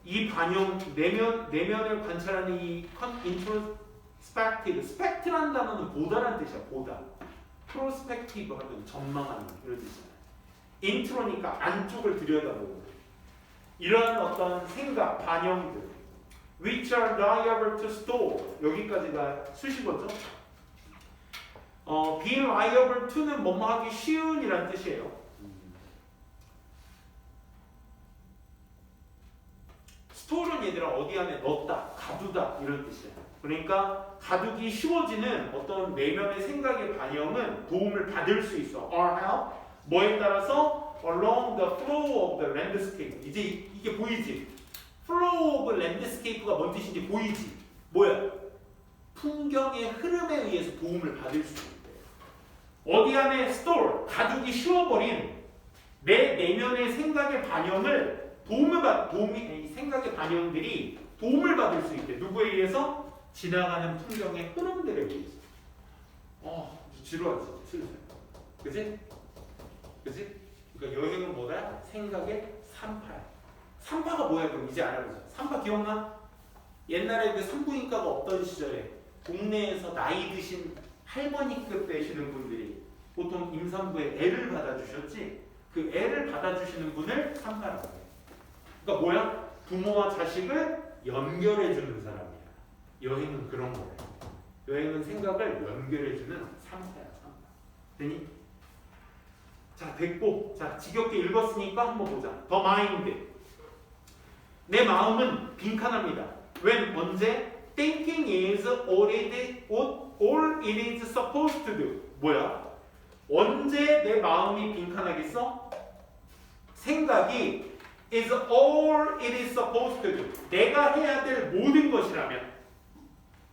이 반영 내면을 관찰하는 이 introspective spect라는 단어는 보다라는 뜻이야. 보다. prospective 하면 전망하는 이런 뜻이잖아. intro니까 안쪽을 들여다보는 이러한 어떤 생각 반영들 which are liable to store 여기까지가 수식어죠. being liable to는 뭐뭐 하기 쉬운이란 뜻이에요. store는 얘들아 어디 안에 넣었다, 가두다 이런 뜻이야. 그러니까 가두기 쉬워지는 어떤 내면의 생각의 반영은 도움을 받을 수 있어. or help 뭐에 따라서 along the flow of the landscape. 이제 이게 보이지? flow of landscape가 뭔 뜻인지 보이지? 뭐야? 풍경의 흐름에 의해서 도움을 받을 수 있대. 어디 안에 store 가두기 쉬워버린 내 내면의 생각의 반영을 이 생각의 반영들이 도움을 받을 수 있대. 누구에 의해서? 지나가는 풍경의 흐름들에 의해서. 지루하지, 슬슬. 그치? 그치? 그러니까 여행은 뭐다? 생각의 산파야. 산파가 뭐야? 그럼 이제 알아보자. 산파 기억나? 옛날에 그 산부인과가 없던 시절에 동네에서 나이 드신 할머니급 되시는 분들이 보통 임산부에 애를 받아주셨지? 그 애를 받아주시는 분을 산파라고 해. 그러니까 뭐야? 부모와 자식을 연결해주는 사람이야. 여행은 그런 거래. 여행은 생각을 연결해주는 산파야. 산파. 되니? 자, 됐고. 자, 지겹게 읽었으니까 한번 보자. The mind. 내 마음은 빈칸합니다. When 언제? Thinking is all it is supposed to do. 뭐야? 언제 내 마음이 빈칸하겠어? 생각이 is all it is supposed to do. 내가 해야 될 모든 것이라면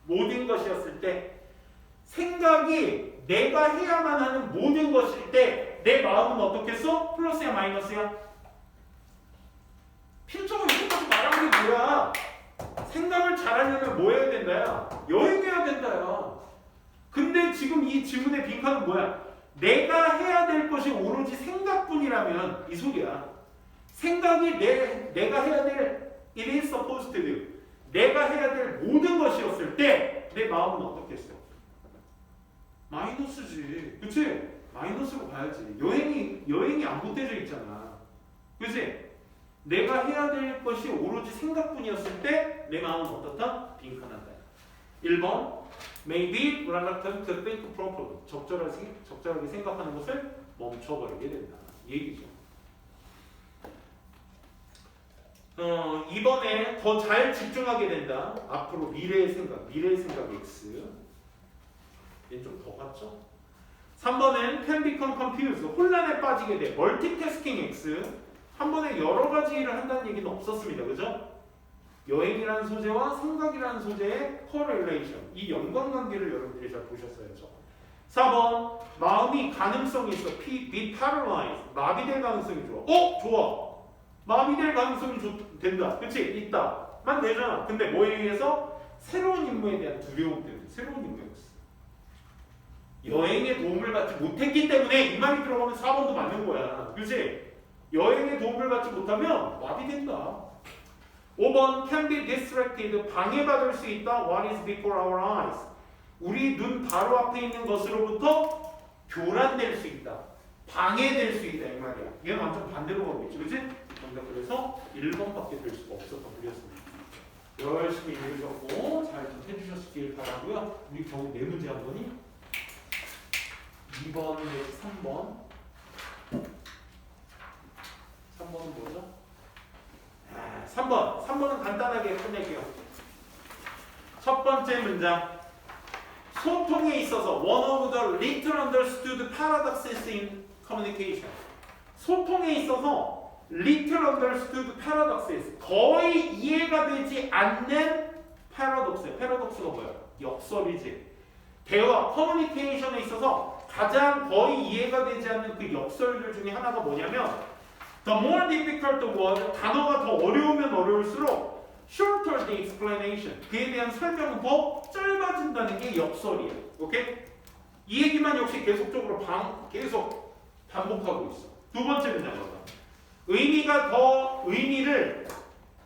모든 것이었을 때 생각이 내가 해야만 하는 모든 것일 때 내 마음은 어떻겠어? 플러스야 마이너스야? 필적으로 이것까지 말하는 게 뭐야? 생각을 잘하려면 뭐 해야 된다야? 여행해야 된다야. 근데 지금 이 질문의 빈칸은 뭐야? 내가 해야 될 것이 오로지 생각뿐이라면 이 소리야. 생각이 내가 해야 될 it is supposed to do. 내가 해야 될 모든 것이었을 때 내 마음은 어떻겠어? 마이너스지. 그치? 마이너스로 봐야지. 여행이 안 보태져 있잖아. 그치? 내가 해야 될 것이 오로지 생각뿐이었을 때 내 마음은 어떻다? 빈칸한다. 1번 may be reluctant to think properly. 적절하게 생각하는 것을 멈춰버리게 된다. 이 얘기죠. 2번에 더 잘 집중하게 된다. 앞으로 미래의 생각 X. 얘는 좀 더 같죠? 3번은 can become confused. 혼란에 빠지게 돼. multitasking X. 한 번에 여러 가지 일을 한다는 얘기는 없었습니다. 그죠? 여행이라는 소재와 생각이라는 소재의 correlation. 이 연관관계를 여러분들이 잘 보셨어야죠. 4번 마음이 가능성이 있어. be paralyzed. 마비될 가능성이 좋아. 좋아. 마비될 가능성이 된다. 그치? 있다. 만 되잖아. 근데 뭐에 의해서? 새로운 임무에 대한 두려움 때문에. 새로운 임무였어. 여행에 도움을 받지 못했기 때문에 이 말이 들어가면 4번도 맞는 거야. 그치? 여행에 도움을 받지 못하면 마비된다. 5번 can be distracted. 방해받을 수 있다. What is before our eyes. 우리 눈 바로 앞에 있는 것으로부터 교란될 수 있다. 방해될 수 있다. 이 말이야. 얘는 완전 반대로 가고 있지. 그치? 그래서 1번밖에 될 수가 없었던 글이었습니다. 열심히 읽으셨고 잘 좀 해주셨길 바라고요. 우리 겨우 4문제 한 거니? 2번 내지 3번. 3번은 뭐죠? 3번은 간단하게 끝낼게요. 첫 번째 문장. 소통에 있어서 one of the little understood paradoxes in communication. 소통에 있어서 little understood paradoxes. 거의 이해가 되지 않는 paradox. paradox가 뭐야? 역설이지. 대화, 커뮤니케이션에 있어서 가장 거의 이해가 되지 않는 그 역설들 중에 하나가 뭐냐면 the more difficult the word, 단어가 더 어려우면 어려울수록 shorter the explanation, 그에 대한 설명은 더 짧아진다는 게 역설이에요. 오케이? 이 얘기만 역시 계속적으로 계속 반복하고 있어. 두 번째 문장 봐봐.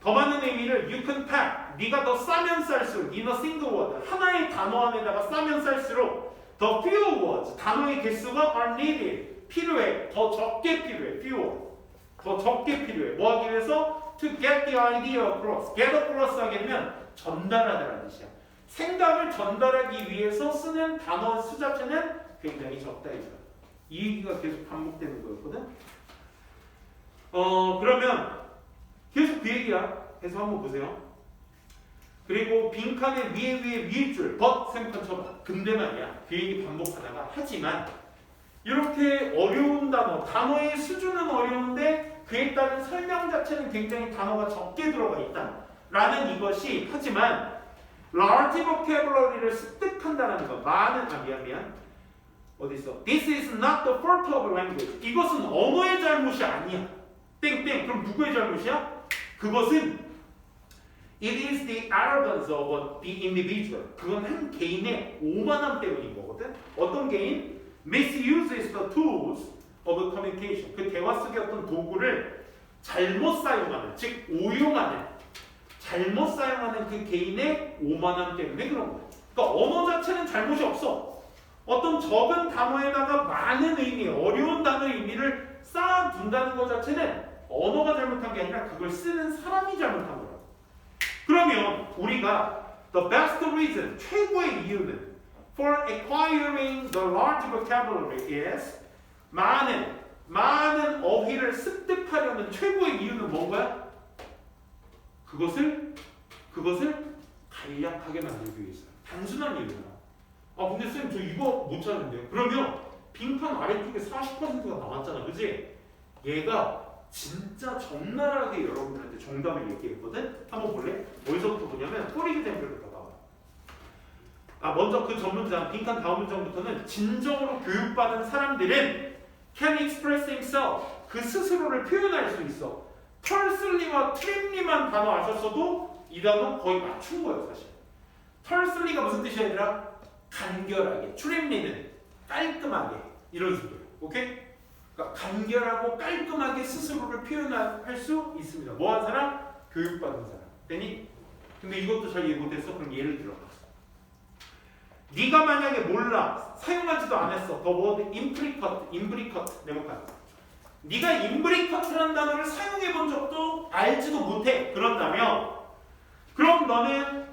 더 많은 의미를 you can pack, 네가 더 싸면 쌀수록 in a single word, 하나의 단어 안에다가 싸면 쌀수록 the fewer words, 단어의 개수가 are needed, 필요해, 더 적게 필요해, fewer, 더 적게 필요해. 뭐 하기 위해서? to get the idea across. get across 하게 되면 전달하다라는 뜻이야. 생각을 전달하기 위해서 쓰는 단어 수 자체는 굉장히 적다 이거야. 이 얘기가 계속 반복되는 거였거든. 그러면 계속 그 얘기야. 해서 한번 보세요. 그리고 빈칸에 위에 줄 but 생판 쳐봐. 근데 말이야. 그 얘기 반복하다가 하지만 이렇게 어려운 단어의 수준은 어려운데 그에 따른 설명 자체는 굉장히 단어가 적게 들어가 있다. 라는 이것이 하지만 large vocabulary를 습득한다는 거. 미안. 어디 있어? This is not the fault of language. 이것은 언어의 잘못이 아니야. 땡땡. 그럼 누구의 잘못이야? 그것은 it is the arrogance of the individual. 그건 한 개인의 오만함 때문인 거거든. 어떤 개인? misuses the tools of communication. 그 대화 속의 어떤 도구를 잘못 사용하는, 즉 오용하는, 잘못 사용하는 그 개인의 오만함 때문에 그런 거야. 그러니까 언어 자체는 잘못이 없어. 어떤 적은 단어에다가 많은 의미, 어려운 단어의 의미를 쌓아둔다는 것 자체는 언어가 잘못한 게 아니라 그걸 쓰는 사람이 잘못한 거야. 그러면 우리가 the best reason, 최고의 이유는 for acquiring the large vocabulary is 많은 어휘를 습득하려는 최고의 이유는 뭔가요? 그것을 간략하게 만들기 위해서. 단순한 이유야. 근데 쌤 저 이거 못 찾는데요. 그러면 빈칸 아래쪽에 40%가 남았잖아. 그지? 얘가 진짜 적나라하게 여러분들한테 정답을 얘기했거든? 한번 볼래? 어디서부터 보냐면 for example부터 봐봐. 먼저 그 전문장, 빈칸 다음 문장부터는 진정으로 교육받은 사람들은 can express himself, 그 스스로를 표현할 수 있어. 털슬리와 트림리만 단어 아셨어도 이 단어 거의 맞춘 거예요 사실. 털슬리가 무슨 뜻이 아니라 간결하게, 트림리는 깔끔하게 이런 식이에요. 오케이? 그러니까 간결하고 깔끔하게 스스로를 표현할 수 있습니다. 뭐한 사람? 교육받은 사람. 되니? 근데 이것도 잘 이해 못했어? 그럼 예를 들어. 네가 만약에 몰라, 사용하지도 않았어. The word implicate, 네모칸. 네가 implicate라는 단어를 사용해 본 적도 알지도 못해. 그런다면 그럼 너는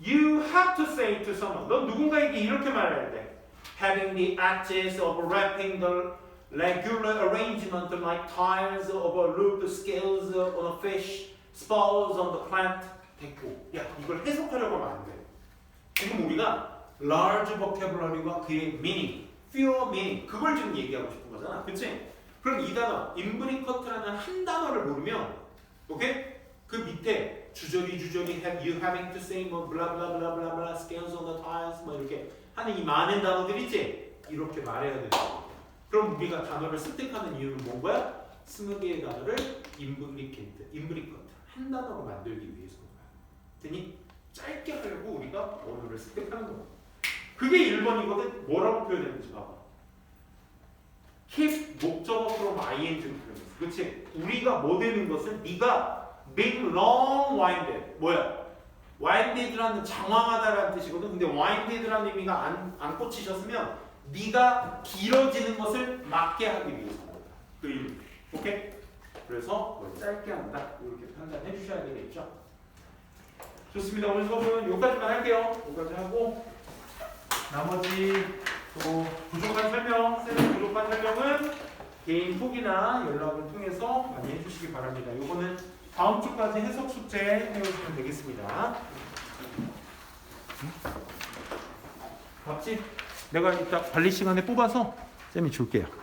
You have to say to someone. 넌 누군가에게 이렇게 말해야 돼. Having the edges of wrapping the regular arrangement like tiles of a loop, scales on a fish, spores on the plant. 됐고. 야, 이걸 해석하려고 하면 안 돼. 지금 우리가 large vocabulary와 그의 meaning, fewer meaning 그걸 지금 얘기하고 싶은 거잖아. 그치? 그럼 이 단어, imbricat라는 한 단어를 모르면 오케이? 그 밑에 주저리 have you having to say 뭐 blah blah blah blah blah scales on the tiles 뭐 이렇게 하는 이 많은 단어들 있지? 이렇게 말해야 되는 거야. 그럼 우리가 단어를 습득하는 이유는 뭔 거야? 20개의 단어를 imbricate 한 단어로 만들기 위해서인 거야. 되니? 짧게 하려고 우리가 언어를 습득하는 거야. 그게 1번이거든. 뭐라고 표현했는지 봐봐. keep 목적어 from ing로 표현했어. 그치? 우리가 뭐 되는 것은 네가 being long-winded 뭐야? winded라는 장황하다라는 뜻이거든. 근데 winded라는 의미가 안 꽂히셨으면 네가 길어지는 것을 막게 하기 위해서 그 의미. 오케이? 그래서 뭘 짧게 한다. 이렇게 판단해 주셔야 되겠죠. 좋습니다. 오늘 수업은 여기까지만 할게요. 여기까지 하고 나머지 또 부족한 설명, 쌤의 부족한 설명은 개인 톡이나 연락을 통해서 많이 해주시기 바랍니다. 이거는 다음 주까지 해석 숙제 해오시면 되겠습니다. 밥집 내가 이따 관리 시간에 뽑아서 쌤이 줄게요.